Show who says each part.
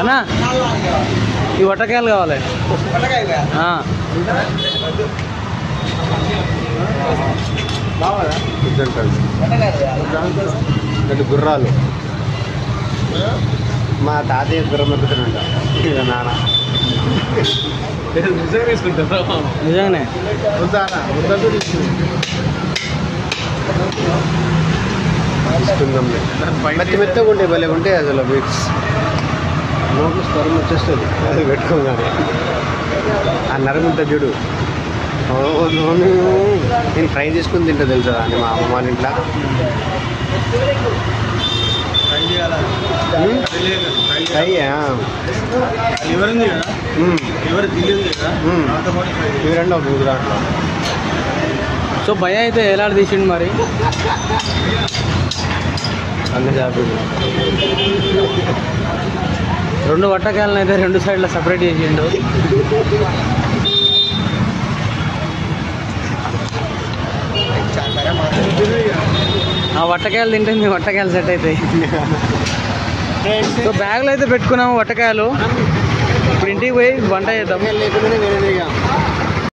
Speaker 1: అన్నా ఈ వట్టకాయలు కావాలి.
Speaker 2: గుర్రాలు మా తాతయ్య గుర్రం ఎక్కుతున్నాంట నాన్న.
Speaker 1: నిజంగానే
Speaker 2: మెత్త మెత్తగా ఉంటాయి, భలే ఉంటాయి అసలు. బీట్స్ నోట్లు స్వరం వచ్చేస్తుంది అది పెట్టుకోగానే. ఆ నరముంత చూడు, నేను ఫ్రై చేసుకుని తింటా తెలుసా అని మా అమ్మ వాళ్ళ ఇంట్లో. ఇవి రెండు అవుతుంది దాంట్లో.
Speaker 1: సో భయ అయితే ఎలాంటి తీసిండు మరి
Speaker 2: అన్ని చేపలు.
Speaker 1: 2 వట్టకాయలను అయితే 2 సైడ్లో సపరేట్ చేసిండు. ఆ వట్టకాయలు తింటే మీ వట్టకాయలు సెట్ అవుతాయి. సో బ్యాగ్లో అయితే పెట్టుకున్నాము వట్టకాయలు. ఇప్పుడు ఇంటికి పోయి వంట చేద్దాం.
Speaker 2: లేకుండానే వేరేదిగా